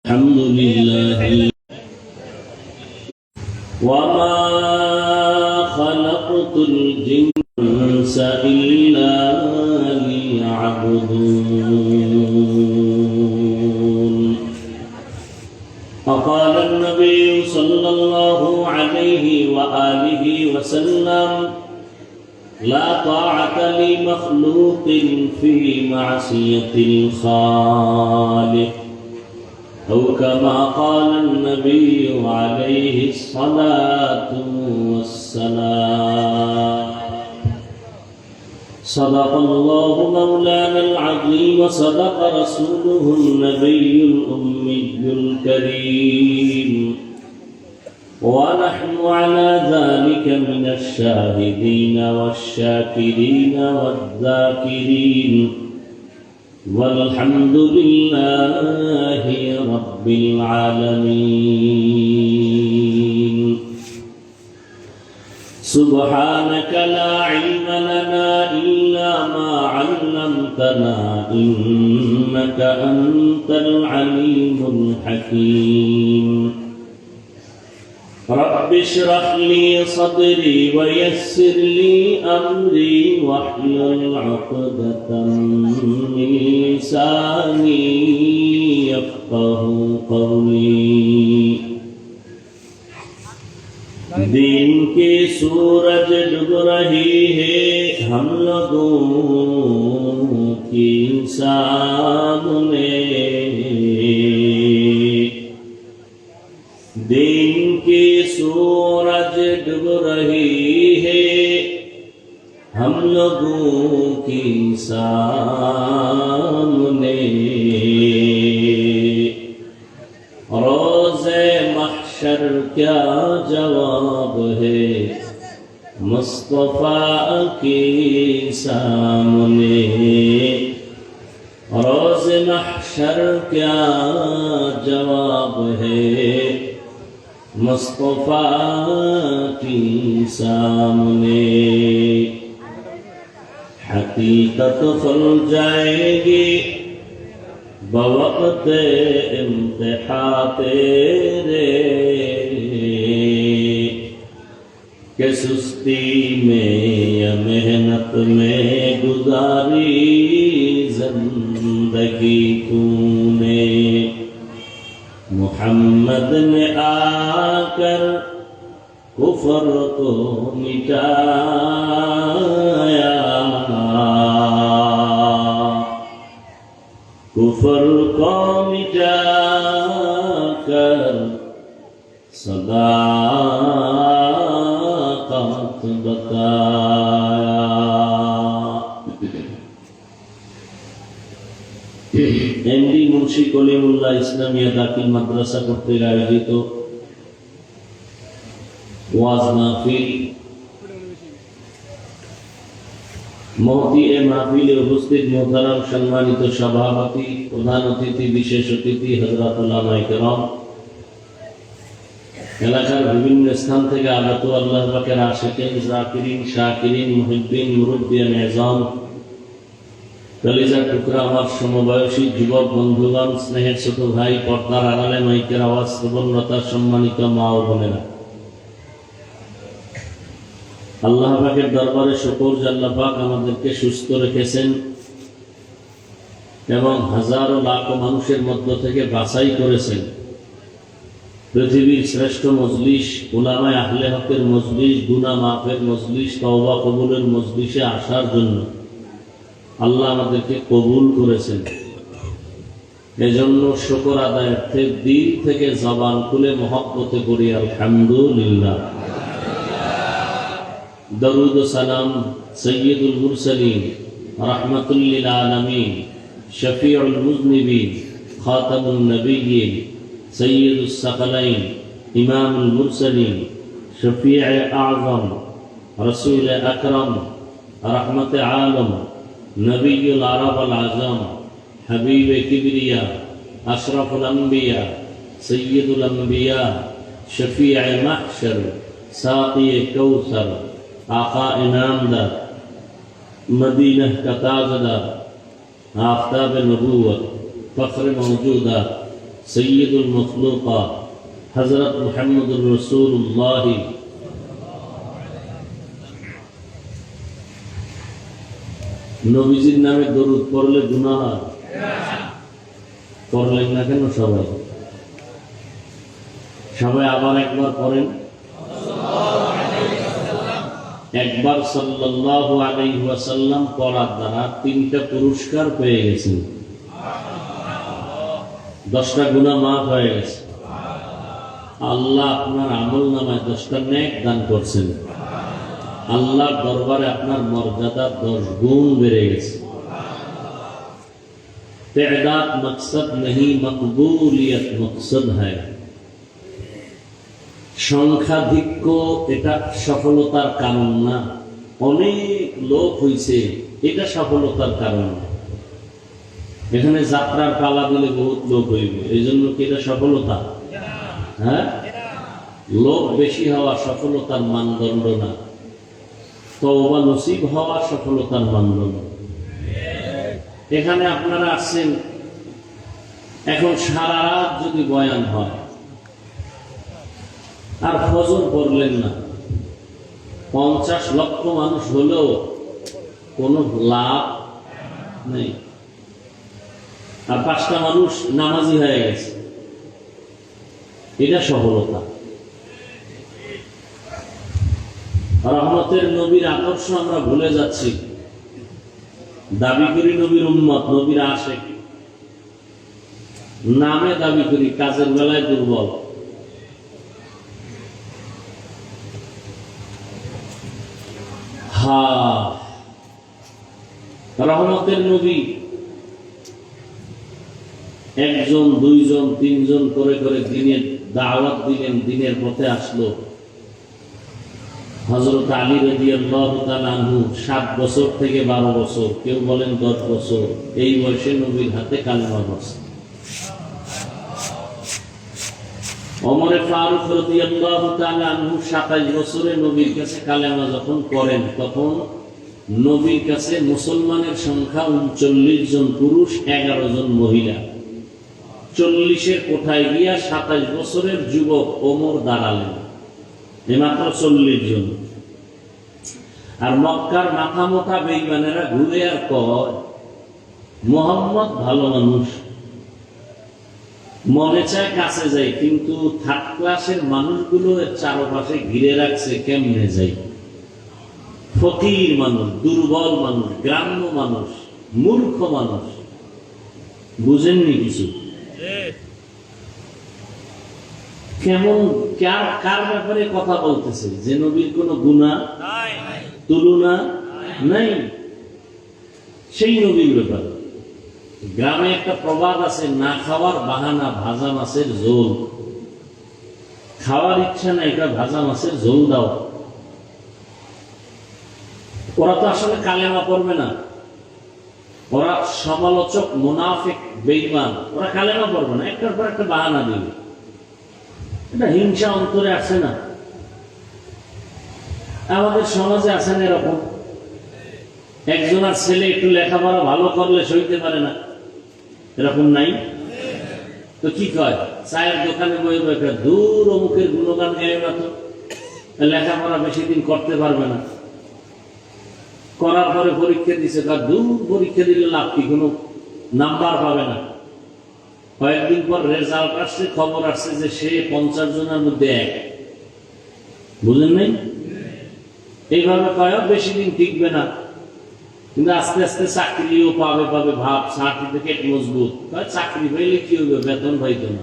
الحمد لله وما خلقت الجنس إلا ليعبدون فقال النبي صلى الله عليه وآله وسلم لا طاعة لمخلوق في معصية الخالق أو كما قال النبي عليه الصلاة والسلام صدق الله مولانا العظيم وصدق رسوله النبي الأمي الكريم ونحن على ذلك من الشاهدين والشاكرين والذاكرين والحمد لله رب العالمين سبحانك لا علم لنا إلا ما علمتنا إنك أنت العليم الحكيم رب اشرح لي صدري ويسر لي أمري واحلل عقدة من لساني يفقه قولي دین کے سورج ڈوب رہی ہے ہم لوگوں کی سامنے دین کی سورج ڈوب رہی ہے ہم لوگوں کی سامنے روز محشر کیا جواب ہے مصطفیٰ کے سامنے روز محشر کیا جواب ہے مصطفیٰ کے سامنے حقیقت کھل جائے گی بوقت امتحان تیرے کہ سستی میں یا محنت میں گزاری زندگی تو نے محمد نے آ کر کفر کو مٹایا کفر کو مٹا کر صداقت بتایا MD Munshi Kalimullah Islamia দাখিল মাদ্রাসা কর্তৃক আয়োজিত ওয়াজ মাহফিল মহতি এ মাহফিলে উপস্থিত মোহতারাম সম্মানিত সভাপতি প্রধান অতিথি বিশেষ অতিথি হযরত উলামায়ে কেরাম এলাকার বিভিন্ন স্থান থেকে আগত আল্লাহ পাকের আশিকিন জাকিরিন শাকিরিন মুহিব্বিন মুরব্বিয়ান ইজাম কলিজার টুকরা আমার সমবয়সী যুবক বন্ধুগণ স্নেহের ছোট ভাই পর্দার আড়ালে মাইকের আওয়াজ শ্রবণরতা সম্মানিত মা ও বোনেরা আল্লাহ পাকের দরবারে শুকর যে আল্লাহ পাক আমাদেরকে সুস্থ রেখেছেন এবং হাজারো লাখো মানুষের মধ্য থেকে বাছাই করেছেন পৃথিবীর শ্রেষ্ঠ মজলিস উলামায়ে আহলে হকের মজলিস গুনাহ মাফের মজলিস তওবা কবুলের মজলিসে আসার জন্য আল্লাহ আমাদেরকে কবুল করেছেন এজন্য শুকর আদায়ার্থে দিল থেকে জবান খুলে মহব্বতে করি আলহামদুলিল্লাহ درود و سلام سید المرسلین رحمت للعالمین شفیع المذنبین خاتم النبیین سید الثقلین امام المرسلین شفیع اعظم رسول اکرم رحمت عالم نبی العرب العظم حبیب کبریا اشرف الانبیاء سید الانبیاء شفیع محشر ساقی کوثر آقا انعام دار مدینہ کا تاجدار آفتاب نبوت فخر موجودات সৈয়দুল মখলুকাত হযরত মুহাম্মদুর রাসূলুল্লাহ নবীজির নামে দরুদ পড়লে গুনাহ হয়? পড়লেন না কেন সবাই? সবাই আবার একবার পড়েন। একবার সাল্লাল্লাহু আলাইহি ওয়াসাল্লাম পড়ার দ্বারা 3টা পুরস্কার পেয়ে গেছেন। 10টা গুনাহ মাফ হয়ে গেছে। আল্লাহ আপনার আমল নামায় 10টা নেক দান করছেন। আল্লাহর দরবারে আপনার মর্যাদা 10 গুণ বেড়ে গেছে। তেদাদ মকসদ নেই, মকবুলিয়ত মকসদ হয়। সংখ্যাধিক্য এটা সফলতার কারণ না। অনেক লোক হইছে এটা সফলতার কারণ। এখানে যাত্রার পালা দিলে বহুত লোক হইবে, এই জন্য কি এটা সফলতা? হ্যাঁ, লোক বেশি হওয়া সফলতার মানদণ্ড না। তওবা নসিব হওয়া সফলতার মানদণ্ড। এখানে আপনারা আসছেন, এখন সারা রাত যদি বয়ান হয় আর ফজর পড়লেন না, 50 লক্ষ মানুষ হলেও কোনো লাভ নেই। আর 5টা মানুষ নামাজি হয়ে গেছে, এটা সফলতা। রহমতের নবীর আদর্শ আমরা ভুলে যাচ্ছি। দাবি করি নবীর উম্মত, নবীর আশিক, নামে দাবি করি, কাজের বেলায় দুর্বল। রহমতের নবী 1 জন 2 জন 3 জন করে করে দিনের দাওয়াত দিলেন, দিনের পথে আসলো। হযরত আলী রাদিয়াল্লাহু তাআলা আনহু 7 বছর থেকে 12 বছর, কেউ বলেন 10 বছর, এই বয়সে নবীর হাতে কালেমা পড়ছে। ওমর ফারুক রাদিয়াল্লাহু তাআলা আনহু 27 বছরে নবীর কাছে কালেমা যখন পড়েন, তখন নবীর কাছে মুসলমানের সংখ্যা 39 জন পুরুষ, 11 জন মহিলা। 40-এর কোঠায় গিয়া 27 বছরের যুবক ওমর দাঁড়ালেন, মাত্র 40 জন। আর মক্কার মাথা মোটা বেঈমানেরা ঘুরে আর কয়, মুহাম্মদ ভালো মানুষ, মনে চায় কাছে যাই, কিন্তু 3rd ক্লাসের মানুষগুলো এর চারপাশে ঘিরে রাখছে, কেমনে যাই? ফকির মানুষ, দুর্বল মানুষ, গ্রাম্য মানুষ, মূর্খ মানুষ, বুঝেননি কিছু? কেমন কার ব্যাপারে কথা বলতেছে? যে নবীর কোনো গুনাহ তুলনা নাই, সেই নবীর ব্যাপারে। গ্রামে একটা প্রবাদ আছে, না খাওয়ার বাহানা ভাজা মাছের ঝোল। খাওয়ার ইচ্ছা নাই, এটা ভাজা মাছের ঝোল দাও। ওরা তো আসলে কালেমা পড়বে না, ওরা সমালোচক, মুনাফিক, বেঈমান। ওরা কালেমা পড়বে না, একটার পর একটা বাহানা দিবে। এটা হিংসা অন্তরে আছে না? আমাদের সমাজে আছেন এরকম। একজনের ছেলে একটু লেখাপড়া ভালো করলে সইতে পারে না, এরকম নাই? তো কি কয়, চায়ের দোকানে বইবে, দূর অমুকের গুণগান গায়ে না, তো লেখাপড়া বেশি দিন করতে পারবে না। করার পরে পরীক্ষা দিছে, তার দূর পরীক্ষা দিলে লাভ কি? কোনো নাম্বার পাবে না। কয়েকদিন পর রেজাল্ট আসছে, খবর আসছে যে সে 50 জনের মধ্যে 1। বুঝেন নাই? এইভাবে কয় বেশি দিন টিকবে না, কিন্তু আস্তে আস্তে চাকরিও পাবে ভাব, সার্টিফিকেট মজবুত। চাকরি পাইলে কি হবে? বেতন পাইতো না।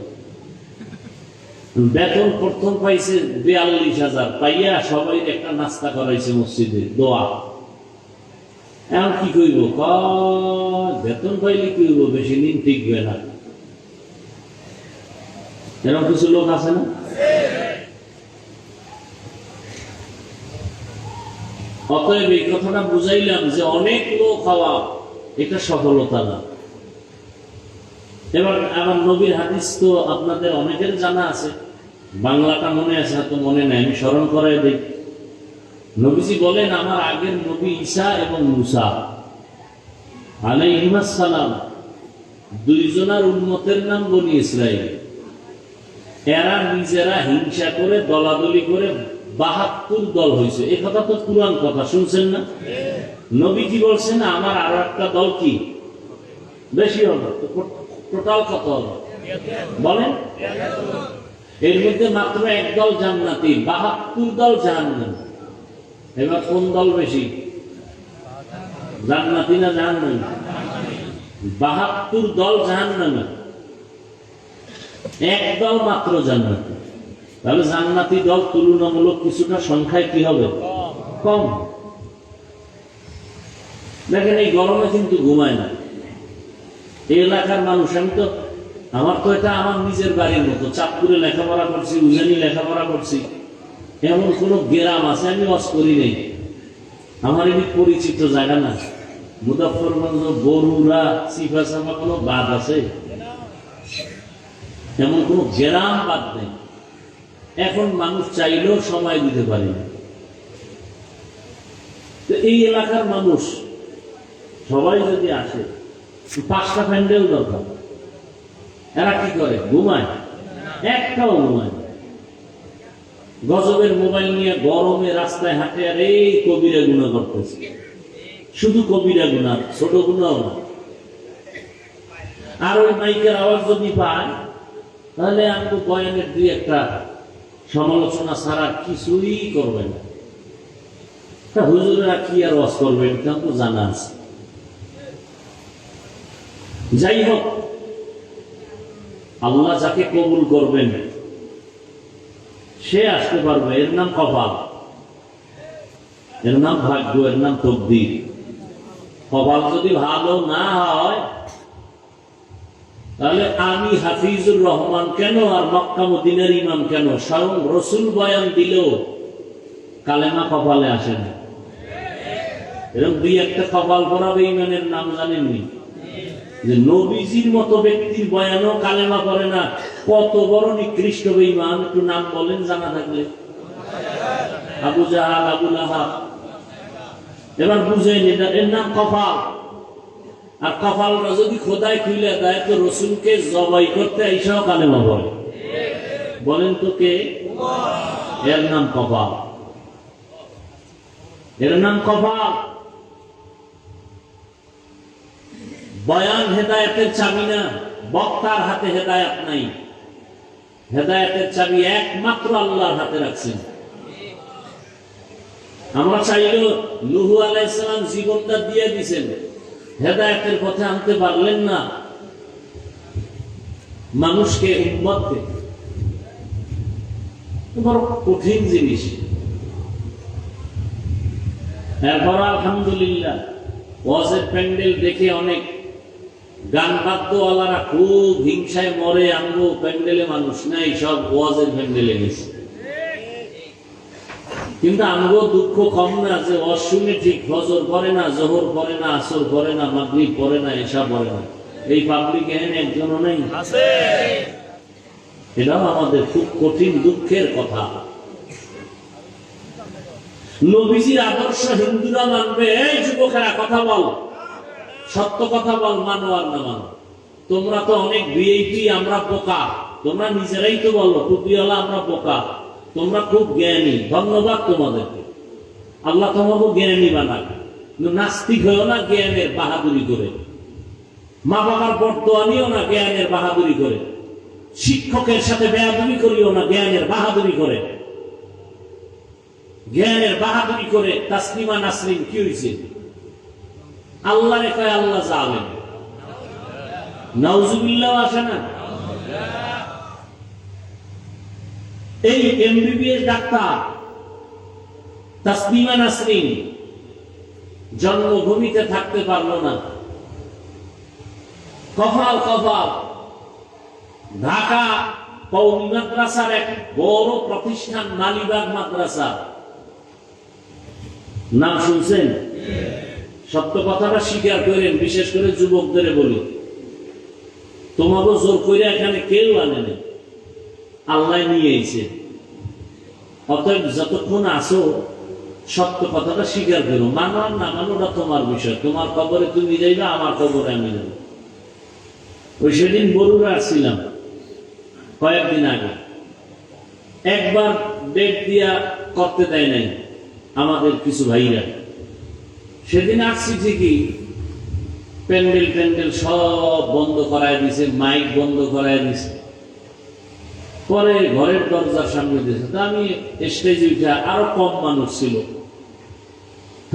বেতন প্রথম পাইছে 42,000, পাইয়া সবাই একটা নাস্তা করাইছে মসজিদে, দোয়া। এখন কি কইব? বেতন পাইলে কি হইব? বেশি দিন টিকবে না। এরকম কিছু লোক আছে না? অতএব এই কথাটা বুঝাইলাম যে অনেক লোক হওয়া এটা সফলতা না। এবার আমার নবীর হাদিস তো আপনাদের অনেকের জানা আছে, বাংলাটা মনে আছে, হয়তো মনে নাই, আমি স্মরণ করাই দিই। নবীজি বলেন, আমার আগের নবী ঈসা এবং মুসা আলাইহিস সালাম 2 জনের উম্মতের নাম বনি ইসরাইল। এরা নিজেরা হিংসা করে দলাদলি করে ৭২ দল হয়েছে। এ কথা তো পুরান কথা, শুনছেন না? নবী কি বলছেন? আমার আরো একটা দল কি বেশি হবে। টোটাল কত হবে বলেন? এর মধ্যে মাত্র এক দল জান্নাতি, ৭২ দল জাহান্নামী। এবার কোন দল বেশি, জান্নাতি না জাহান্নামী? ৭২ দল জাহান্নামী, এক দল মাত্র জান্নাতি। তাহলে জান্নাতি দল তুলনামূলক কিছুটা সংখ্যায় কি হবে, কম। দেখেন এই গরমে কিন্তু ঘুমায় না এই এলাকার মানুষ। আমি তো আমার তো এটা আমার নিজের বাড়ির মতো, চাঁদপুরে লেখাপড়া করছি, উজানি লেখাপড়া করছি, এমন কোন গ্রাম আছে আমি ওয়াজ করি নেই। আমার এটি পরিচিত জায়গা না। মুজাফফরগঞ্জ, বরুড়া, সিফাসামা কোনো বাদ আছে? এমন কোন গ্রাম বাদ নেই। এখন মানুষ চাইলেও সময় দিতে পারে না। তো এই এলাকার মানুষ সবাই যদি আসে, 5টা প্যান্ডেল দরকার। এরা কি করে, ঘুমায়? একটাও ঘুমায় না। গজবের মোবাইল নিয়ে গরমে রাস্তায় হাঁটে আর এই কবিরা গুনাহ করতেছে। শুধু কবিরা গুনাহ, ছোট গুনাহ না। আর ওই মাইকের আওয়াজ যদি পায় তাহলে আমি বয়ানের 2-1টা সমালোচনা ছাড়া কিছুই করবে না। হুজুরেরা কি আর ওয়াজ করবেন তা তো জানা আছে। যাই হোক, আল্লাহ যাকে কবুল করবেন সে আসতে পারবে। এর নাম কপাল, এর নাম ভাগ্য, এর নাম তকদির। কপাল যদি ভালো না হয় তাহলে আমি হাফিজুর রহমান কেন আর মক্কা মদিনার ইমাম কেন, স্বয়ং রসুল বয়ান দিলেও কালেমা কপালে আসে না। এরকম 2-1টা কপাল পড়া বেঈমানের নাম জানেননি? যে নবীজির মতো ব্যক্তির বয়ানও কালেমা পড়ে না, কত বড় নিকৃষ্ট বেঈমান, একটু নাম বলেন জানা থাকলে। আবু জাহাল, আবু লাহাব। এবার বুঝেন এর নাম কপাল। আর কপালটা যদি খোদায় খুলে দেয় তো রসুলকে জবাই করতে এইসব কালেমা বলে। বলেন তো কে? এর নাম কপাল, এর নাম কপাল। বয়ান হেদায়েতের চাবি না, বক্তার হাতে হেদায়েত নাই। হেদায়েতের চাবি একমাত্র আল্লাহর হাতে রাখছেন। আমরা চাইলেও নূহ আলাইহিস সালাম জীবনটা দিয়ে দিয়েছেন, হেদায়েতের পথে আনতে পারলেন না মানুষকে, উম্মতকে। বড় কঠিন জিনিস। এরপর আলহামদুলিল্লাহ ওয়াজের প্যান্ডেল দেখে অনেক গান বাদ্যওয়ালারা খুব হিংসায় মরে, আমগো প্যান্ডেলে মানুষ নাই, সব ওয়াজের প্যান্ডেলে গেছে। কিন্তু আমগো দুঃখ কম না যে ওয়াজ শুনে ঠিক ফজর পড়ে না, জোহর পড়ে না, আসর পড়ে না, মাগরিব পড়ে না, এশা পড়ে না। এই পাবলিক এখানে একজনও নেই। এটাও আমাদের খুব কঠিন দুঃখের কথা। নবীজির আদর্শ হিন্দুরা মানবে। এই যুবকেরা কথা বল, সত্য কথা বল, মানো আর না মানো। তোমরা তো অনেক ভিআইপি, আমরা বোকা। তোমরা নিজেরাই তো বলো টুপিওয়ালা আমরা বোকা, তোমরা খুব জ্ঞানী। ধন্যবাদ তোমাদেরকে, আল্লাহ তোমাকে জ্ঞানী বানাবে। নাস্তিক হয়েও না জ্ঞানের বাহাদুরি করে, মা বাবার বরদোয়া নিও না জ্ঞানের বাহাদুরি করে, শিক্ষকের সাথে বেয়াদবি করিও না জ্ঞানের বাহাদুরি করে। জ্ঞানের বাহাদুরি করে তাসলিমা নাসরিন কি হয়েছে? আল্লাহ রেখায় আল্লাহ জানেন, নাউজুবিল্লাহ আসে না। এই এমবিবিএস ডাক্তার তাসলিমা নাসরিন জন্মভূমিতে থাকতে পারলো না। কপাল কপাল। ঢাকা কওমি মাদ্রাসার এক বড় প্রতিষ্ঠান মালিবাগ মাদ্রাসা, নাম শুনছেন? সত্য কথাটা স্বীকার করেন, বিশেষ করে যুবকদের বলি, তোমাকে জোর করে এখানে কেউ আনে নেই, আল্লাহ নিয়ে এসে। অতএব যতক্ষণ আসো সত্য কথাটা স্বীকার করো, মানো আর না মানো ওটা তোমার বিষয়। তোমার কবরে তুমি যাইবে, আমার কবরে আমি যাবো। ওই সেদিন বরুড়া আসছিলাম কয়েকদিন আগে, একবার ডেট দিয়া করতে দেয় নাই আমাদের কিছু ভাইরা। সেদিন আসছি ঠিকই, প্যান্ডেল সব বন্ধ করায় দিছে, মাইক বন্ধ করায় দিছে। পরে ঘরের দরজার সামনে দিয়েছে, তা আমি স্টেজে উঠে, আরো কম মানুষ ছিল,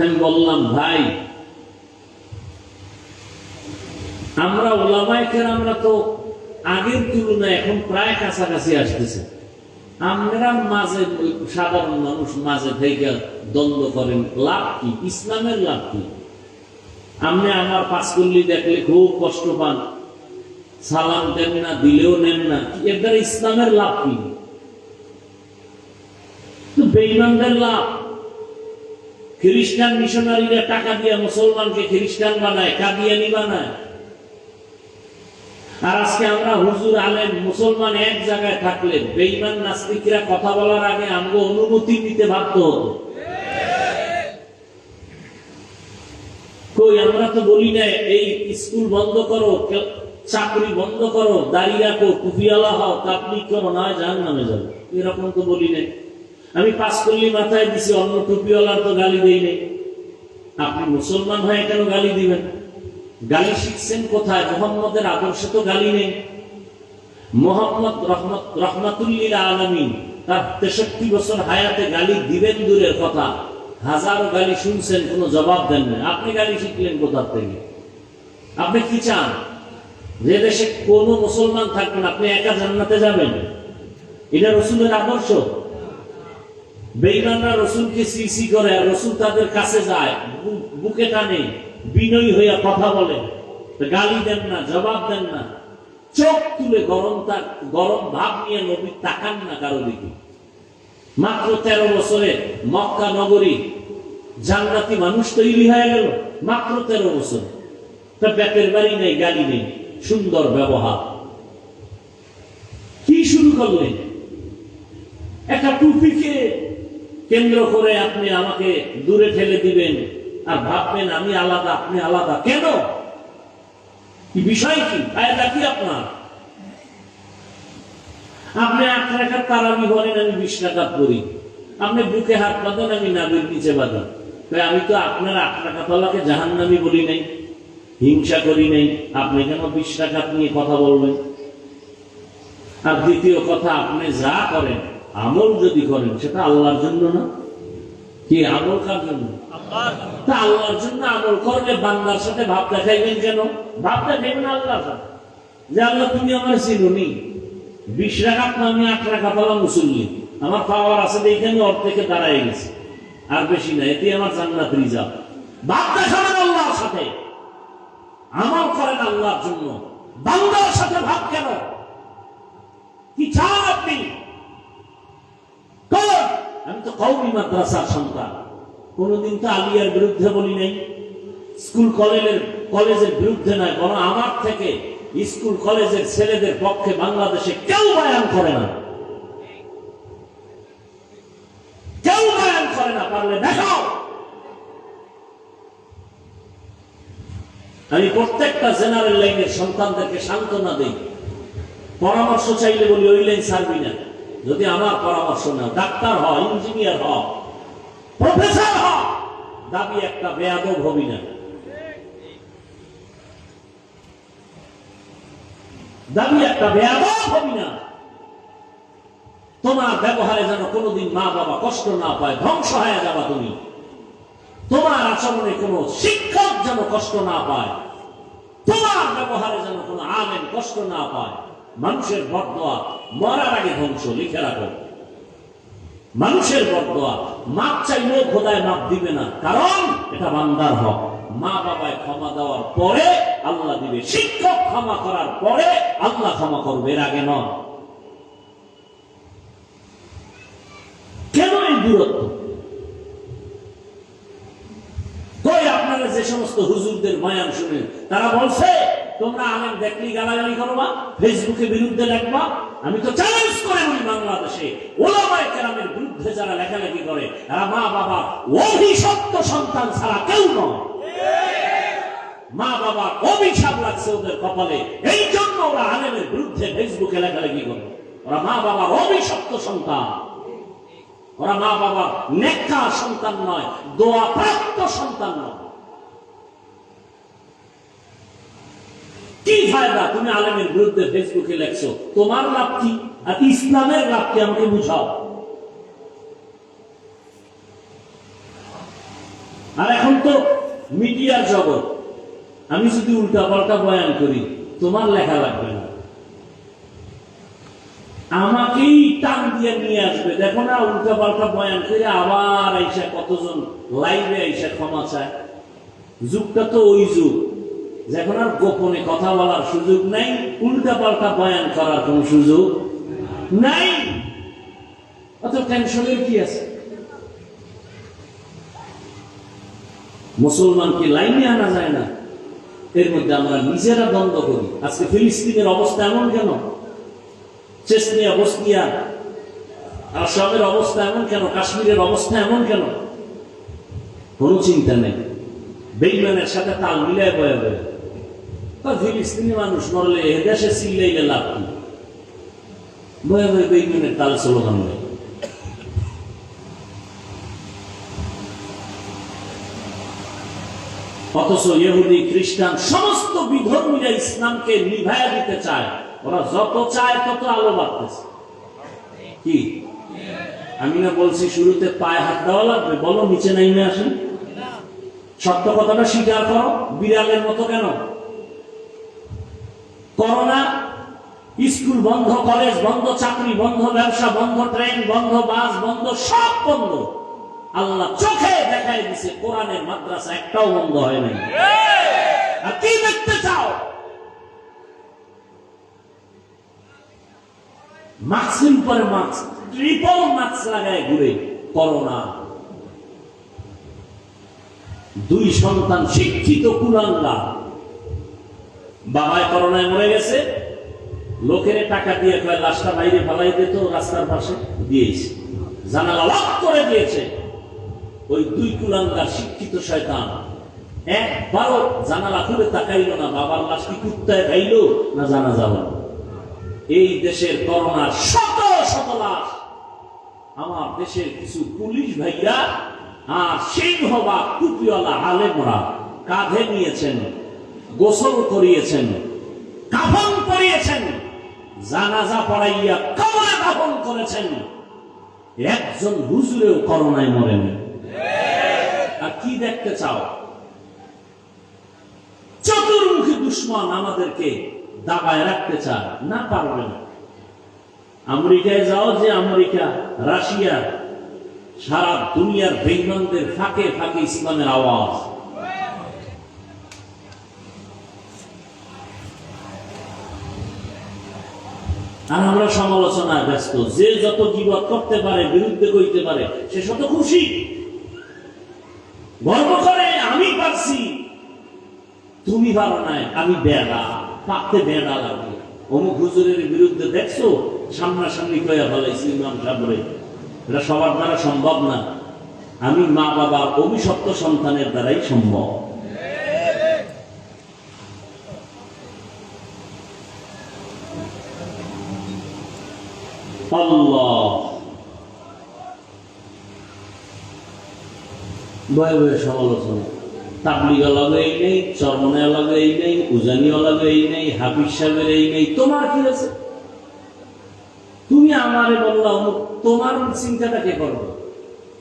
আমি বললাম, ভাই আমরা ওলামায়ে কেরামরা তো আগের তুলনায় এখন প্রায় কাছাকাছি আসতেছে, আমরা মাঝে সাধারণ মানুষ মাঝে থেকে দ্বন্দ্ব করেন, লাভ কি? ইসলামের লাভ কি? আপনি আমার পাঁচকল্লি দেখলে খুব কষ্ট পান, সালাম দেন না, দিলেও নেন না, এর দ্বারা ইসলামের লাভ কি? বেঈমানদের লাভ। খ্রিস্টান মিশনারিরা টাকা দিয়ে মুসলমানকে খ্রিস্টান বানায়, কাদিয়ানি বানায়। আর আজকে আমরা হুজুর আলেম মুসলমান এক জায়গায় থাকলে বেঈমান নাস্তিকরা কথা বলার আগে আমগো অনুমতি নিতে বাধ্য হতো। কই, আমরা তো বলি না এই স্কুল বন্ধ করো, চাকরি বন্ধ করো, দাঁড়িয়ে রাখো, টুপিওয়ালা হও, তাবলীগ করো, না জাহান্নামে যাবে, এরকম তো বলি নাই। আমি পাঁচকল্লি মাথায় দিছি, অন্য টুপিওয়ালার তো গালি দেই নাই। আপনি মুসলমান হয়ে কেন গালি দিবেন? গালি শিখছেন কোথায়? মোহাম্মদের আদর্শে তো গালি নেই। মোহাম্মদ রহমাতুল্লিল আলামিন তার 63 বছর হায়াতে গালি দিবেন দূরের কথা, হাজারো গালি শুনছেন, কোনো জবাব দেন না। আপনি গালি শিখলেন কোথা থেকে? আপনি কি চান? যে দেশে কোন মুসলমান থাকবেন, আপনি একা জান্নাতে যাবেন? এটা রসুলের আদর্শ? বেঈমানরা রসুলকে সিসি করে, আর রসুল তাদের কাছে যায়, বুকে টানে, বিনয়ী হইয়া কথা বলেন, গালি দেন না, জবাব দেন না, চোখ তুলে গরম ভাব নিয়ে নবী তাকান না কারো দিকে। মাত্র 13 বছরে মক্কা নগরী জান্নাতি মানুষ তৈরি হয়ে গেল, মাত্র 13 বছরে। তার পেটের বাড়ি নেই, গালি নেই, সুন্দর ব্যবহার। কি শুরু করলেন? একটা টুপিকে কেন্দ্র করে আপনি আমাকে দূরে ঠেলে দিবেন, আর ভাববেন আমি আলাদা, আপনি আলাদা। কেন? কি বিষয়? কি ফায়দা কি আপনার? আপনি 8 রাকাত তারাবি বলেন, আমি 20 রাকাত পড়ি। আপনি বুকে হাত বাঁধেন, আমি নাভির নিচে বাঁধেন। আমি তো আপনার 8 রাকাতওয়ালাকে জাহান্নামী বলি নাই, হিংসা করি নাই। আপনি কেন 20 রাকাত নিয়ে কথা বলবেন? আর দ্বিতীয় কথা, আপনি যা করেন, আমল যদি করেন, সেটা আল্লাহর জন্য না। কি আমল কার জন্য? তা আল্লাহর জন্য আমল করলে বান্দার সাথে ভাব দেখাইবেন কেন? ভাব দেখাইবেন আল্লাহর সাথে, যে আল্লাহ তুমি আমার চিনুনি। 20 রাকাত না, আমি 8 রাকাত হলাম মুসল্লি, আমার পাওয়ার আছে দেখে আমি অর্ধেকে দাঁড়ায় গেছি, আর বেশি না, এতে আমার জান্নাত রিজার্ভ। ভাব দেখাবেন আল্লাহর সাথে, আমল করেন আল্লাহর জন্য, বান্দার সাথে ভাব কেন? কি চান আপনি? আমি তো কওমি মাদ্রাসার সন্তান, কোনদিন তো আলিয়ার বিরুদ্ধে বলি নাই, স্কুল কলেজের বিরুদ্ধে নয়, বরং আমার থেকে স্কুল কলেজের ছেলেদের পক্ষে বাংলাদেশে কেউ বয়ান করে না, কেউ বয়ান করে না। পারলে দেখাও। আমি প্রত্যেকটা জেনারেল লাইনের সন্তানদেরকে সান্ত্বনা দেই, পরামর্শ চাইলে বলি ওই লাইন ছাড়বি না, যদি আমার পরামর্শ নাও, ডাক্তার হ, ইঞ্জিনিয়ার হ, প্রফেসর হ, দাবি একটা বেয়াদব হবি না, দাবি একটা বেয়াদব হবি না। তোমার ব্যবহারে যেন কোনোদিন মা বাবা কষ্ট না পায়, ধ্বংস হয়ে যাবা তুমি। তোমার আচরণে কোনো শিক্ষক যেন কষ্ট না পায়, তোমার ব্যবহারে যেন কোনো আলেম কষ্ট না পায়। মানুষের বদদোয়া মরার আগে ধ্বংস, লিখে রাখো। মানুষের বদদোয়া মাপ চাইলেও খোদায় মাপ দিবে না, কারণ এটা বান্দার হক। মা বাবায় ক্ষমা দেওয়ার পরে আল্লাহ দিবে, শিক্ষক ক্ষমা করার পরে আল্লাহ ক্ষমা করবে, এর আগে নয়। কেন এই দূরত্ব? কই আপনারা যে সমস্ত হুজুরদের বয়ান শুনেন, তারা বলছে তোমরা আলেম দেখলেই গালাগালি করবা, ফেসবুকে বিরুদ্ধে লেখবা। আমি তো চ্যালেঞ্জ করে বলি, বাংলাদেশে ওলামায়ে কেরামের বিরুদ্ধে যারা লেখালেখি করে, তারা মা বাবা অভিশপ্ত সন্তান ছাড়া কেউ নয়। মা বাবার অভিশাপ লাগছে ওদের কপালে, এই জন্য ওরা আলেমের বিরুদ্ধে ফেসবুকে লেখালেখি করে। ওরা মা বাবার অভিশপ্ত সন্তান, ওরা মা বাবার নেককার সন্তান নয়, দোয়া প্রাপ্ত সন্তান নয়। কি ফায়দা তুমি আলেমের বিরুদ্ধে ফেসবুকে লেখছো? তোমার লাভ কি আর ইসলামের লাভ কি? আমাকে বুঝাও। আর এখন তো মিডিয়ার জগৎ, আমি যদি উল্টা পাল্টা বয়ান করি তোমার লেখা লাগবে না, আমাকেই টান দিয়ে নিয়ে আসবে। দেখো না, উল্টা পাল্টা বয়ান করে আবার আইসা কতজন লাইভে আইসা ক্ষমা চায়। যুগটা তো ওই যুগ যখন আর গোপনে কথা বলার সুযোগ নাই, উল্টা পাল্টা বয়ান করার কোন সুযোগ নাই। অত টেনশনের কি আছে? মুসলমানকে লাইনে আনা যায় না, এর মধ্যে আমরা নিজেরা দ্বন্দ্ব করি। আজকে ফিলিস্তিনের অবস্থা এমন কেন? চেচনিয়া, বসনিয়া, আসামের অবস্থা এমন কেন? কাশ্মীরের অবস্থা এমন কেন? কোন চিন্তা নেই, বেইমানের সাথে তাল মিলায় বয়ে বয়ে। ফিলিস্তিনি মানুষ মরলে এ দেশে চিল্লাইলে লাভ কি? বয়ে বয়ে বেইমানের তাল স্লোগান নেই। অথচ ইহুদি, খ্রিস্টান সমস্ত বিধর্মীরা ইসলামকে নিভাইয়া দিতে চায়। ওরা যত চায় তত আলো বাড়তেছে। কি আমি না বলছি শুরুতে পায়ে হাত দেওয়া লাগবে? বলো, নিচে নাইমে আসেন, সত্য কথাটা স্বীকার করো। বিড়ালের মতো কেন? করোনা, স্কুল বন্ধ, কলেজ বন্ধ, চাকরি বন্ধ, ব্যবসা বন্ধ, ট্রেন বন্ধ, বাস বন্ধ, সব বন্ধ। আল্লাহ চোখে দেখাই দিছে, কোরআনের মাদ্রাসা একটাও বন্ধ হয় নাই। আর কি দেখতে চাও? মাস্কের পরে মাস্ক, ট্রিপল মাস্ক লাগায় ঘুরে করোনা। 2 সন্তান শিক্ষিত কুলাঙ্গা, বাবায় করোনায় মরে গেছে, লোকের টাকা দিয়ে কয় লাশটা বাইরে ফেলাই দিত, রাস্তার পাশে দিয়েছে, জানালা লক করে দিয়েছে। ওই 2 কুলাঙ্গার শিক্ষিত শয়তান একবারও জানালা খুলে তাকাইল না, বাবার লাশ কি কুত্তায় খাইল না জানা যাবে। এই দেশের করোনার শত শত লাশ আমার দেশের কিছু পুলিশ ভাইয়া আর সিংহ বা টুপিওয়ালা আলেমরা কাঁধে নিয়েছেন, গোসল করিয়েছেন, কাফন পরিয়েছেন, জানাজা পড়াইয়া কবরে দাফন করেছেন। একজন হুজুরেও করোনায় মরেনি। আর কি দেখতে চাও? চতুর্মুখী দুশ্মন আমাদেরকে দাবায় রাখতে চায়, না পারবে না। আমেরিকায় যাও, যে আমেরিকা, রাশিয়া, সারা দুনিয়ার বেঈমানদের ফাঁকে ফাঁকে ইসলামের আওয়াজ। আর আমরা সমালোচনায় ব্যস্ত। যে যত গীবত করতে পারে, বিরুদ্ধে কইতে পারে, সে শত খুশি, গর্ব করে আমি পারছি, তুমি পারো নাই, আমি বেড়া, পাকতে বেড়া লাগে। অমুক হুজুরের বিরুদ্ধে দেখছো, সামনাসামনি কইয়া ফেলাইছি ইমাম সাহেবরে। এটা সবার দ্বারা সম্ভব না। আমি মা বাবার অভিশপ্ত সন্তানের দ্বারাই সম্ভব। আল্লাহ বয়ে বয়ে সমালোচনা। তাবলিগ লাগে এই নেই, চরমনে লাগে এই নেই, উজানিও লাগে এই নেই, হাফিজ সাহেবের এই নেই। তোমার কি আছে? তুমি আমারে বললাম, তোমার চিন্তাটা কে করবে?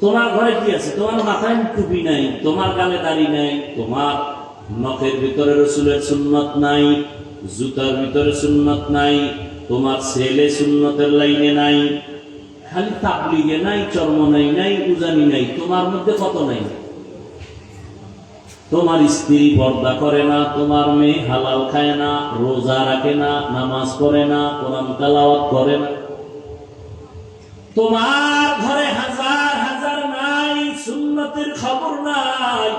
তোমার ঘরে কি আছে? তোমার মাথায় টুপি নাই, তোমার গালে দাড়ি নাই, তোমার নখের ভিতরে রসুলের সুন্নত নাই, জুতার ভিতরে সুন্নত নাই, তোমার ছেলে সুন্নতের লাইনে নাই, খালি তাবলিগে নাই, চরমনাই নাই, উজানি নাই, তোমার মধ্যে কত নাই? তোমার স্ত্রী পর্দা করে না, তোমার মেয়ে হালাল খায় না, রোজা রাখে না, নামাজ পড়ে না, কোরআন তেলাওয়াত করে না। তোমার ঘরে হাজার হাজার নাই, সুন্নতের খবর নাই।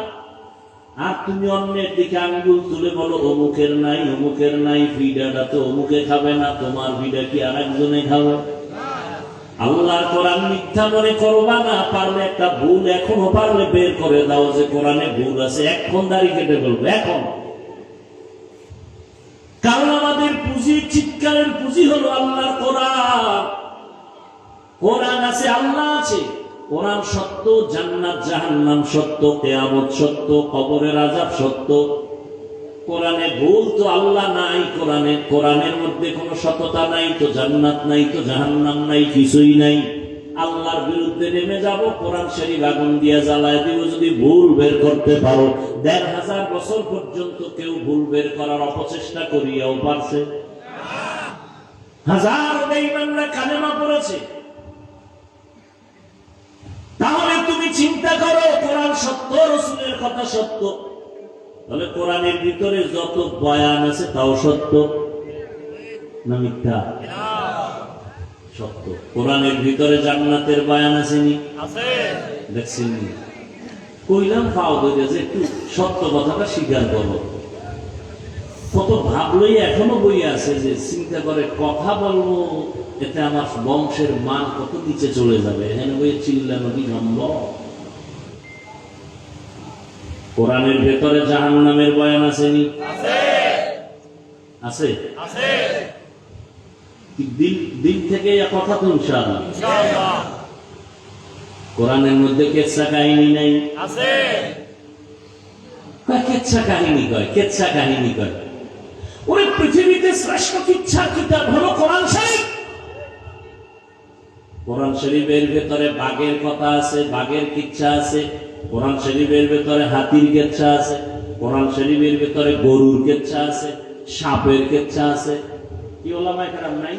আর তুমি অন্যের দিকে আঙ্গুল তুলে বলো অমুকের নাই, অমুকের নাই, ভিডাটা তো অমুকে খাবে না, তোমার ভিডা কি আর একজনে খাবে? আল্লাহর কোরআন মিথ্যা মনে করবা না। পারলে একটা ভুল এখনো পারলে বের করে দাও যে কোরআনে ভুল আছে, এখন দাড়ি কেটে ফেলবো এখন। কারণ আমাদের পুঁজি পুঁজি, চিৎকারের পুঁজি হলো আল্লাহর কোরআন। কোরআন আছে, আল্লাহ আছে। কোরআন সত্য, জান্নাত জাহান্নাম সত্য, কিয়ামত সত্য, কবরের আযাব সত্য। কোরআনে ভুল তো আল্লাহ নাই, কোরআনের মধ্যে কোনো সততা নাই, তো জান্নাত নাই, তো জাহান্নাম নাই, কিছুই নাই। আল্লাহর বিরুদ্ধে নেমে যাব, কোরআন শরীফ আগুন দিয়ে জ্বালায় দিব যদি ভুল বের করতে পারো। ১,৫০০ বছর পর্যন্ত কেউ ভুল বের করার অপচেষ্টা করিয়াও পারছে? হাজার বেঈমানরা কালেমা পড়েছে। তাহলে তুমি চিন্তা করো, কোরআন সত্য, রাসূলের কথা সত্য, তাহলে কোরআনের ভিতরে যত বয়ান আছে তাও সত্য না মিথ্যা? সত্য। কোরআনের ভিতরে জান্নাতের বয়ান আছে নি? আছে। দেখছেন নি? কইলাম পাও ধরে যে একটু সত্য কথাটা স্বীকার করো। কত ভাবলই এখনো বই আছে যে চিন্তা করে কথা বলবো, এতে আমার বংশের মান কত নিচে চলে যাবে, এখানে বই চিল্লানো কি সম্ভব? কোরআনের ভেতরে জাহান্নামের বয়ান আছে নি? আছে। আছে। দিন থেকে কথা তো ইনশাআল্লাহ। কোরআনের মধ্যে কেচ্ছা কাহিনী নাই? আছে। কেচ্ছা কাহিনী কয়, কেচ্ছা কাহিনী কয়। ওরে পৃথিবীতে শ্রেষ্ঠ কিচ্ছার কিতাব হলো কোরআন শরীফ। কোরআন শরীফের ভেতরে বাঘের কথা আছে, বাঘের কিচ্ছা আছে। কোরআন শরীফের ভেতরে হাতির কেচ্ছা আছে। কোরআন শরীফের ভেতরে গরুর কেচ্ছা আছে, সাপের কেচ্ছা আছে। কি ওলামায়ে কেরাম নাই?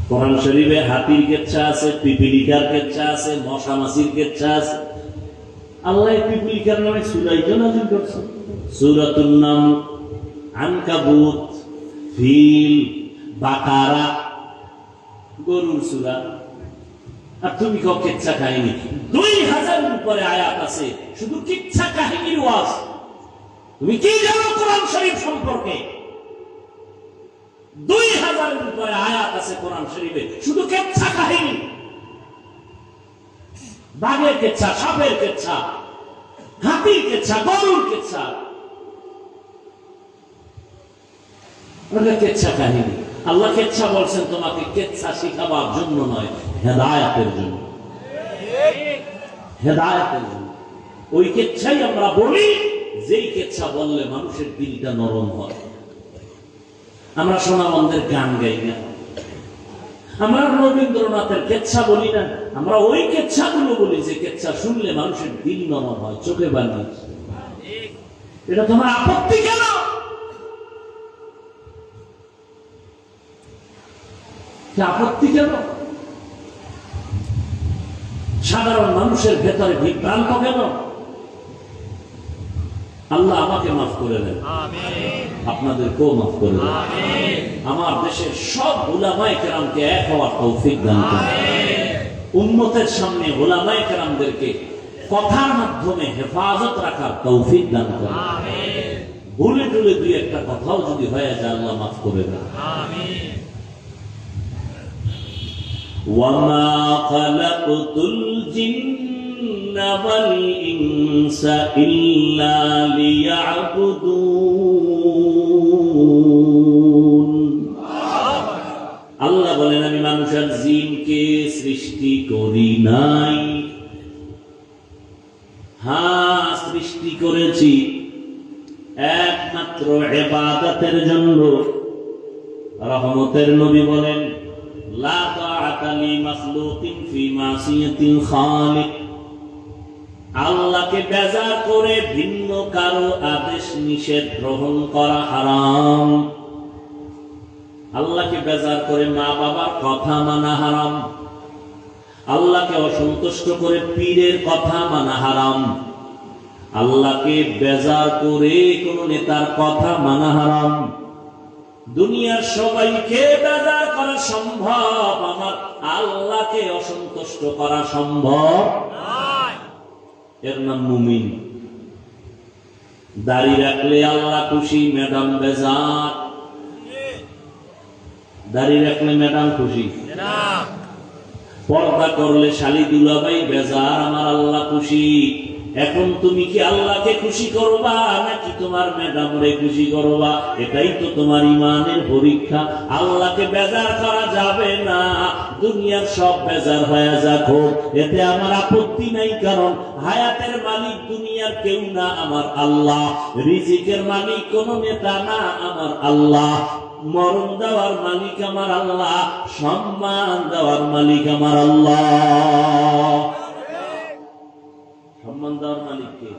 কোরআন শরীফে হাতির কেচ্ছা আছে, পিপিলিকার কেচ্ছা আছে, মশা মাছির কেচ্ছা আছে। আল্লাহ পিপিলিকার নামে সূরা নাযিল করছে, সূরাতুন নামল, আনকাবুত, ফিল, বাকারা, গরুর সূরা। আর তুমি কও কিচ্ছা কাহিনী। ২,০০০ উপরে আয়াত আছে শুধু কিচ্ছা কাহিনীর ওয়াজ। তুমি কি জানো কোরআন শরীফ সম্পর্কে? ২,০০০ উপরে আয়াত আছে কোরআন শরীফে শুধু কিচ্ছা কাহিনী। বাঘের কেচ্ছা, সাপের কেচ্ছা, হাতির কেচ্ছা, গরুর কেচ্ছা, কেচ্ছা কাহিনী। আল্লাহ কেচ্ছা বলছেন তোমাকে কেচ্ছা শিখাবার জন্য নয়, হেদায়েতের জন্য। হেদায়েতের জন্য। ওই কেচ্ছাই আমরা বলি, যেই কেচ্ছা বললে মানুষের দিলটা নরম হয়। আমরা সোনামন্দের গান গাই না, আমরা রবীন্দ্রনাথের কেচ্ছা বলি না, আমরা ওই কেচ্ছাগুলো বলি যে কেচ্ছা শুনলে মানুষের দিল নরম হয়, চোখে বানিয়ে। এটা তোমার আপত্তি কেন? আপত্তি কেন? সাধারণ মানুষের ভেতরে বিভ্রান্ত কেন? আল্লাহ আমাকে মাফ করে দেন, আপনাদেরকেও মাফ করে দেন। আমার দেশের সব উলামায়ে কেরামকে এক হওয়ার তৌফিক দান করেন। উম্মতের সামনে উলামায়ে কেরামদেরকে কথার মাধ্যমে হেফাজত রাখার তৌফিক দান করেন। ভুলে টুলে দুই একটা কথাও যদি হয়ে যায় আল্লাহ মাফ করে দেন। ওয়ামা খালাকতুল জিন্না ওয়াল ইনসা ইল্লা লিয়াবুদুন। আল্লাহ বলেন আমি মানুষ আর জিনকে সৃষ্টি করি নাই। হ্যাঁ, সৃষ্টি করেছি একমাত্র ইবাদতের জন্য। রহমতের নবী বলেন লা তাআতা লি মাখলুকিন ফি মাসিয়াতিল খালিক। আল্লাহকে বেজার করে ভিন্ন কারো আদেশ নিষেধ গ্রহণ করা হারাম। আল্লাহকে বেজার করে মা বাবার কথা মানা হারাম। আল্লাহকে অসন্তুষ্ট করে পীরের কথা মানা হারাম। আল্লাহকে বেজার করে কোন নেতার কথা মানা হারাম। দুনিয়ার সবাইকে বেজার করা সম্ভব, আমার আল্লাহকে অসন্তুষ্ট করা সম্ভব নয়। এর নাম মুমিন। দাড়ি রাখলে আল্লাহ খুশি, ম্যাডাম বেজার। দাড়ি রাখলে ম্যাডাম খুশি, পর্দা করলে শালি দুলাভাই বেজার, আমার আল্লাহ খুশি। এখন তুমি কি আল্লাহকে খুশি করবা নাকি তোমার ম্যাডাম রে খুশি করবা? এটাই তো তোমার ইমানের পরীক্ষা। আল্লাহকে বেজার করা যাবে না, দুনিয়ার সব বেজার হয়ে যাক, এতে আমার আপত্তি নাই, কারণ হায়াতের মালিক দুনিয়ার কেউ না, আমার আল্লাহ। রিজিকের মালিক কোন নেতা না, আমার আল্লাহ। মরণ দেওয়ার মালিক আমার আল্লাহ, সম্মান দেওয়ার মালিক আমার আল্লাহ। সম্মান দেওয়ার মালিক কে?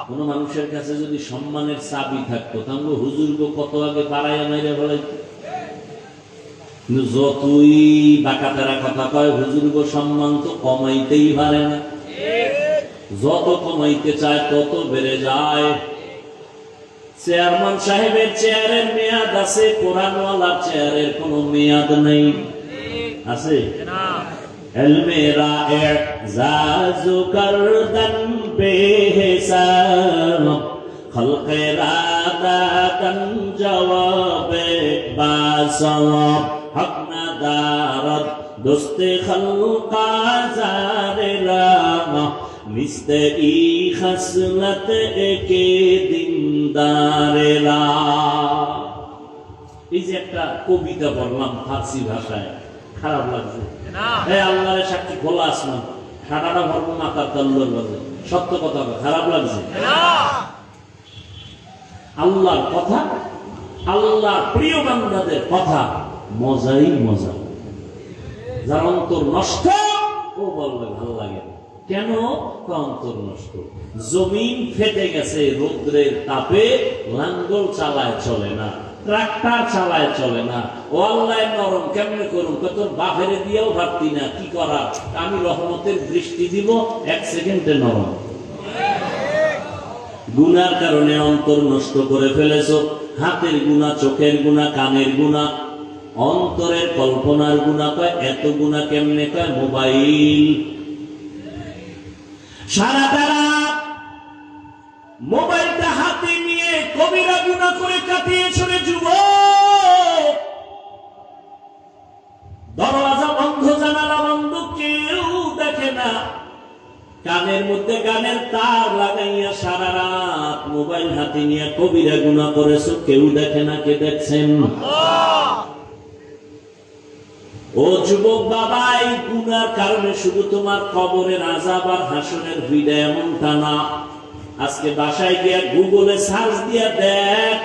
কোন মানুষের কাছে যদি সম্মানের চাবি থাকতো তাহলে হুজুর গো কত আগে পাড়াইয়া মাইরে বলাইতো। কিন্তু যতই বাঁকাতেরা কথা কয়, হুজুর গো সম্মান তো কমাইতেই পারে না, যত কমাইতে চায় তত বেড়ে যায়। চেয়ারম্যান সাহেবের চেয়ারের মেয়াদ আছে, কোরআনওয়ালার চেয়ারের কোন মেয়াদ নেই, আছে? মেরা এজাজু করদন বেহিসাব খলকে রাদাতন জওয়াবে বাসওয়াব হক না দারত দোস্তে খলকা জারেরাম মিস্তে ই খসলত একে দিনদারেরা। এই যে একটা কবিতা বললাম ফার্সি ভাষায়, খারাপ লাগছে? আল্লাহর সাক্ষী খোলা আসমান, ঠাডাটা ভরবো মাথার তল্লোর বাজে, সত্য কথা, খারাপ লাগছে? আল্লাহর কথা, আল্লাহর প্রিয় বান্দাদের কথা মজাই মজা। যার অন্তর নষ্ট ও বলবে ভালো লাগে। কেন? অন্তর নষ্ট। জমিন ফেটে গেছে রৌদ্রের তাপে, লাঙ্গল চালায় চলে না, ট্রাক্টর চালায় চলে না। ও আল্লাহ নরম কেমনে করুন, তোর বাপেরে দিয়েও ভাবতি না, কি করা? আমি রহমতের দৃষ্টি দিব, 1 সেকেন্ডে নরম। গুনার কারণে অন্তর নষ্ট করে ফেলেছ, হাতের গুনাহ, চোখের গুনাহ, কানের গুনাহ, অন্তরের কল্পনার গুনাহ। কয় এত গুনাহ কেমনে? কয় মোবাইল। সারাটা রাত মোবাইলটা হাতে নিয়ে কবিরা গুনাহ করে কাটিয়েছ রে যুবক। দরওয়াজা বন্ধ, জানালা বন্ধ, কেউ দেখে না, কানের মধ্যে গানের তার লাগাইয়া সারা রাত মোবাইল হাতে নিয়ে কবিরা গুনাহ করেছো, কেউ দেখে না। কে দেখছেন? ও যুবক বাবা, এই গুনার কারণে শুধু তোমার কবরের আযাব আর হাসরের ভিড় এমনটা না। আজকে বাসায় গিয়ে গুগলে সার্চ দিয়া দেখ,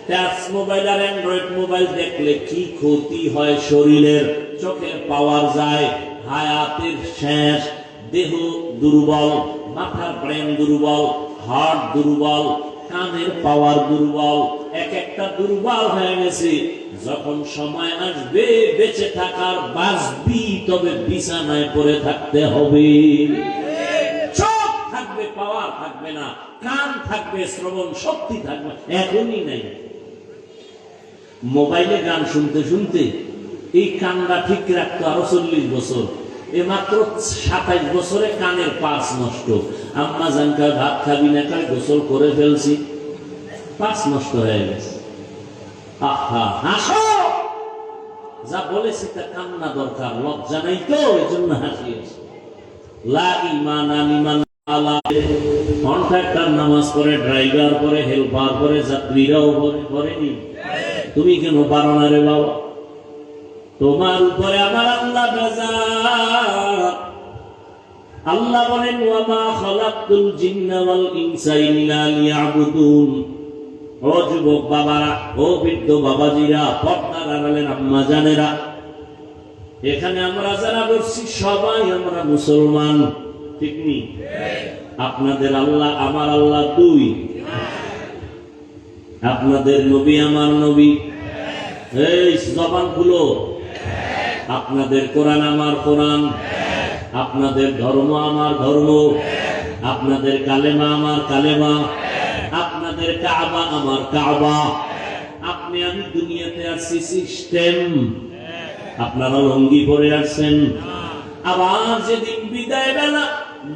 টাচ মোবাইল আর অ্যান্ড্রয়েড মোবাইল দেখলে কি ক্ষতি হয় শরীরের। চোখের পাওয়ার যায়, হায়াতের শেষ, দেহ দুর্বল, মাথার ব্রেন দুর্বল, হার্ট দুর্বল, কানের পাওয়ার দুর্বল, এক একটা দুর্বল হয়ে গেছে। যখন সময় আসবে বেঁচে থাকার, বাঁচবি, তবে বিছানায় পড়ে থাকতে হবে। চোখ থাকবে, পাওয়ার থাকবে না, কান থাকবে, শ্রবণ শক্তি থাকবে, এখনই নাই। মোবাইলে গান শুনতে শুনতে এই কানটা ঠিক রাখতো আরো 40 বছর, এ মাত্র 27 বছরে কানের পাঁচ নষ্ট। আম্মা জানকা ভাত খাবি না, কাল গোসল করে ফেলছি, পাঁচ নষ্ট হয়ে গেছে। আহা, হাসো, যা বলেছি তা কান্না দরকার, লজ্জা নাই তো, এই জন্য হাসিয়েছি। লা ঈমানা লিমান আলা, কন্ট্রাক্টর নামাজ পড়ে, ড্রাইভার পড়ে, হেল্পার পড়ে, যাত্রীরাও পড়েনি। তুমি কেন পারো না রে বাবা? তোমার উপরে আমার আল্লাহ বেজার। আল্লাহ বলেন, ওয়া মা খালাকতুল জিন্না ওয়াল ইনসা ইল্লা লিয়াবুদুন। ও যুবক বাবারা, ও বৃদ্ধ বাবাজিরা, পর্দার আড়ালের আম্মা জানেরা, এখানে আমরা যারা বসছি সবাই আমরা মুসলমান, ঠিক নি? আপনাদের আল্লাহ আমার আল্লাহ দুই, আপনাদের নবী আমার নবী, এই জবান খুলো, আপনাদের কোরআন আমার কোরআন, আপনাদের ধর্ম আমার ধর্ম, আপনাদের কালেমা আমার কালেমা, আপনাদের কাবা আমার কাবা। আপনি আমি দুনিয়াতে আসছি সিস্টেম, আপনারা লঙ্গি পরে আসছেন। আবার যেদিন বিদায় বেলা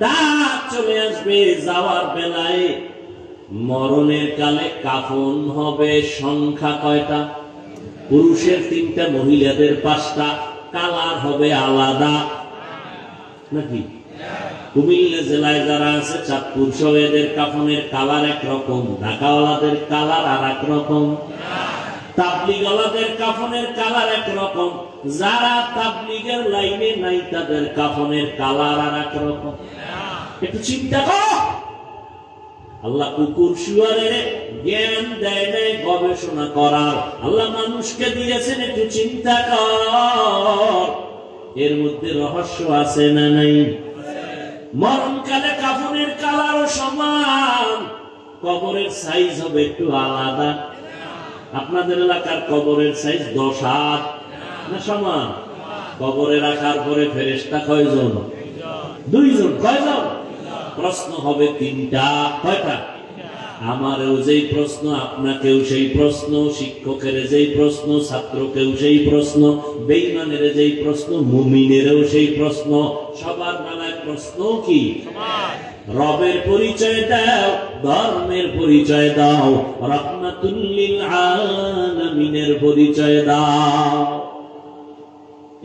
ডাক চলে আসবে, যাওয়ার বেলায় মরণের কালে কাফন হবে সংখ্যা কয়টা? পুরুষের 3টা, মহিলাদের 5টা, কালার হবে আলাদা, নাকি? কুমিল্লা জেলায় যারা আছে, চাঁদপুর সহ, এদের কাফনের কালার একরকম, ঢাকাওয়ালাদের কালার আর এক রকম, তাবলিগওয়ালাদের কাফনের কালার একরকম, যারা তাবলিগের লাইনে নাই তাদের কাফনের কালার আর এক রকম। একটু চিন্তা করো, আল্লাহ কুকুর শুয়ারের জ্ঞান দেয় নাই গবেষণা করার, আল্লাহ মানুষকে দিয়েছেন, একটু চিন্তা কর, এর মধ্যে রহস্য আছে না নাই? মরণকালে কাফনের কালারও সমান, কবরের সাইজ হবে একটু আলাদা। আপনাদের এলাকার কবরের সাইজ 10 হাত না সমান? কবরে রাখার পরে ফেরেশতা কয়জন? 2 জন। কয়জন? প্রশ্ন হবে 3টা। কয়টা? আমারও যেই প্রশ্ন, আপনাকেও সেই প্রশ্ন, শিক্ষকের যেই প্রশ্ন, ছাত্রকেও সেই প্রশ্ন, বেঈমানের যেই প্রশ্ন, মুমিনেরও সেই প্রশ্ন, সবার বেলায় প্রশ্ন কি? রবের পরিচয় দাও, ধর্মের পরিচয় দাও, রাহমাতুল লিল আলামিনের পরিচয় দাও।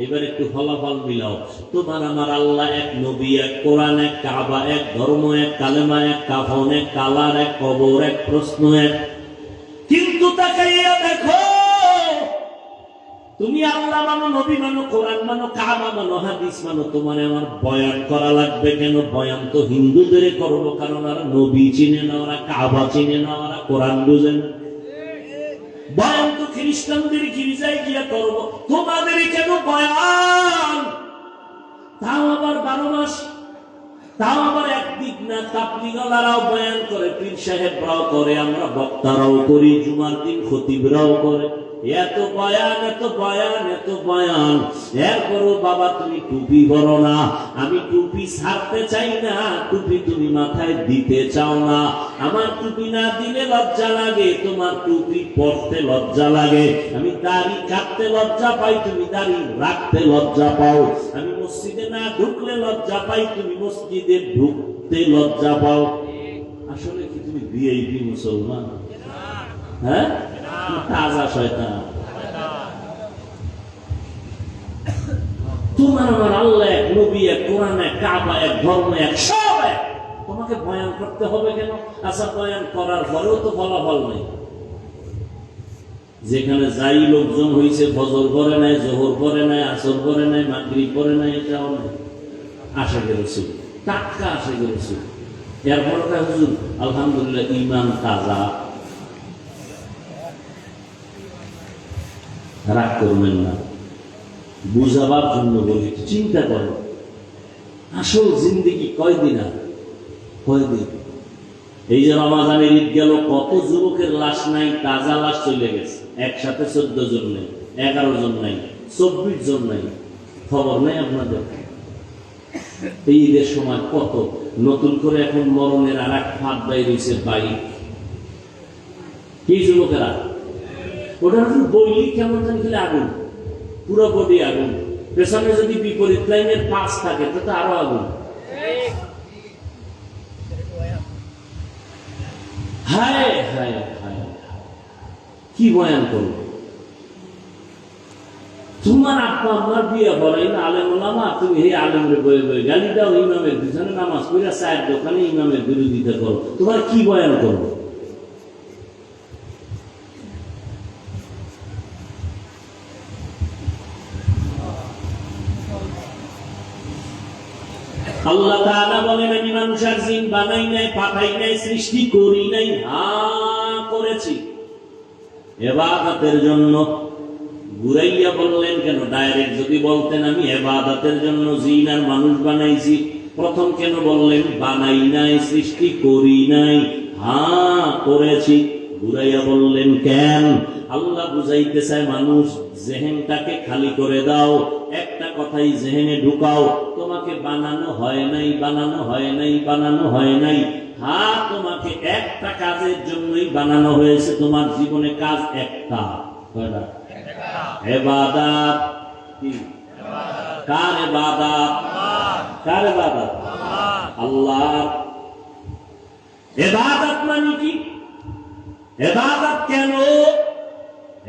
এবার একটু ফলাফল মিলাও। তোমার আমার আল্লাহ এক, নবী এক, কোরআন এক, কাবা এক, ধর্ম এক, কালেমা এক, কাফন এক, কালার এক, কবর এক, প্রশ্ন এক। কিন্তু তাকাইয়া দেখো, তুমি আল্লাহ মানো, নবী মানো, কোরআন মানো, কাবা মানো, হাদিস মানো, তোমার আমার বয়ান করা লাগবে কেন? বয়ান তো হিন্দুদের করবো, কারণ ওরা নবী চিনে না, ওরা কাবা চিনে না, ওরা কোরআন বুঝে না। বয়ান তো খ্রিস্টানদের গির্জায় গিয়া করবো, তোমাদের কেন বয়ান? তাও আবার 12 মাস, তাও আবার একদিক না। তাবলীগওয়ালারাও বয়ান করে, পীর সাহেবরাও করে, আমরা বক্তারাও করি, জুমার দিন খতিবরাও করে। এত বয়ান, এত বয়ান, এত বয়ান, এরপরও বাবা তুমি টুপি পরো না। আমি টুপি ছাড়তে চাই না, টুপি তুমি মাথায় দিতে চাও না। আমার টুপি না দিলে লজ্জা লাগে, তোমার টুপি পরতে লজ্জা লাগে। আমি দাড়ি কাটতে লজ্জা পাই, তুমি দাড়ি রাখতে লজ্জা পাও। আমি মসজিদে না ঢুকলে লজ্জা পাই, তুমি মসজিদে ঢুকতে লজ্জা পাও। আসলে কি তুমি ভিআইপি মুসলমান? হ্যাঁ, তাজা শয়তান। তোমার আমার আল্লাহ এক, নবী এক, কোরআন এক, কাবা এক, ধর্ম এক, সব এক। তোমাকে বয়ান করতে হবে কেন? আচ্ছা, বয়ান করার পরেও তো ফলাফল নেই। যেখানে যাই লোকজন হয়েছে, ফজর করে নাই, জোহর করে নাই, আসর করে নাই, মাগরিব করে নাই, এটাও নাই। আশাকে রসুল, টাটকা আশাকে রসুল। এরপর হুজুর আলহামদুলিল্লাহ ইমান তাজা। রাগ করবেন না, বুঝাবার জন্য বলি। চিন্তা করো, আসল জিন্দেগি কয়দিন? আর কয়দিন? এই যে রমাজানের ঈদ গেল, কত যুবকের লাশ নাই, তাজা লাশ চলে গেছে। একসাথে 14 জন নেই, 11 জন নাই, 24 জন নাই, খবর নেই আপনাদের। এই ঈদের সময় কত নতুন করে এখন মরণের আর এক ফাঁদ বাইরে হয়েছে, বাইক। কি যুবকেরা? ওটা বইলি কেমন জানি খেলে আগুন, পুরো বডি আগুন। পেছনে যদি বিপরীত লাইনের পাশ থাকে তো আরো আগুন। হায় হায় হায়, কি বয়ান করবো? তোমার আপা আমার বিয়ে বলাই না, আলেম ওলামা, তুমি হে আলেমরে বয়ে বয়ে গালি দাও, ইমামের পিছনে নামাজ পড়া, চায়ের দোকানে ইমামের বিরোধিতা করো, তোমার কি বয়ান করবো? আল্লাহ তাআলা বলেন, আমি মানুষ আর জিন বানাই নাই, পাঠাই নাই, সৃষ্টি করি নাই। হ্যাঁ, করেছি ইবাদতের জন্য। ঘুরাইয়া বললেন কেন? ডাইরেক্ট যদি বলতেন আমি ইবাদতের জন্য জিন আর মানুষ বানাইছি, প্রথম কেন বললেন বানাই নাই, সৃষ্টি করি নাই? হ্যাঁ, করেছি। ঘুরাইয়া বললেন কেন? আল্লাহ বুঝাইতে চায় মানুষ, জেহেনটাকে খালি করে দাও, একটা কথাই জেহেনে ঢুকাও, তোমাকে বানানো হয় নাই, বানানো হয় নাই, বানানো হয় নাই। হ্যাঁ, তোমাকে একটা কাজের জন্যই বানানো হয়েছে। তোমার জীবনে কাজ একটা, ইবাদত। কি? কার ইবাদত? কার ইবাদত? আল্লাহ। ইবাদত মানে কি? ইবাদত কেন?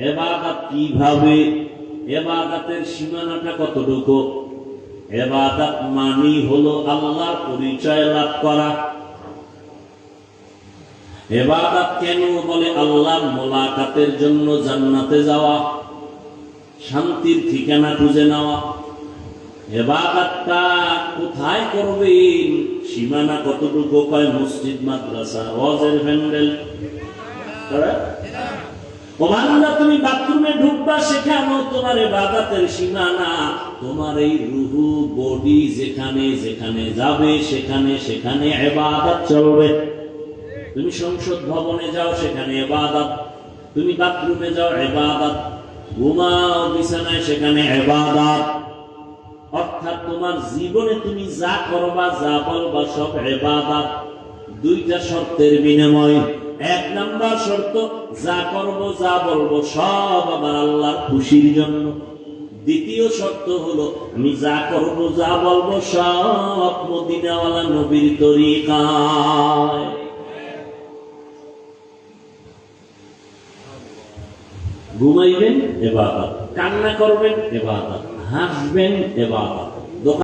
ইবাদত কিভাবে? ইবাদতের সীমানাটা কতটুকু? ইবাদত মানি হলো আল্লাহর পরিচয় লাভ করা। ইবাদত কেন বলে? আল্লাহর মোলাকাতের জন্য জান্নাতে যাওয়া, শান্তির ঠিকানা খুঁজে নেওয়া। ইবাদতটা কোথায় করবেন? সীমানা কতটুকু? কয় মসজিদ, মাদ্রাসা, ওয়াজের প্যান্ডেল। ও বান্দা, তুমি বাথরুমে ঢুকবা, সেখানেও তোমার ইবাদতের সীমানা। তোমার এই রুহু বডি যেখানে যেখানে যাবে, সেখানে সেখানে ইবাদত চলবে। তুমি সংসদ ভবনে যাও, সেখানে ইবাদত। তুমি বাথরুমে যাও, ইবাদত। ঘুমাও বিছানায়, সেখানে ইবাদত। অর্থাৎ তোমার জীবনে তুমি যা করবা, যা বলবা, সব ইবাদত। দুইটা শর্তের বিনিময়। এক নাম্বার শর্ত, যা করব যা বলবো সব আমার আল্লাহর খুশির জন্য। দ্বিতীয় শর্ত হলো, আমি যা করব যা বলবো সব মদিনাওয়ালা নবীর তরিকায়। ঘুমাইবেন ইবাদত, কান্না করবেন ইবাদত, হাসবেন ইবাদত।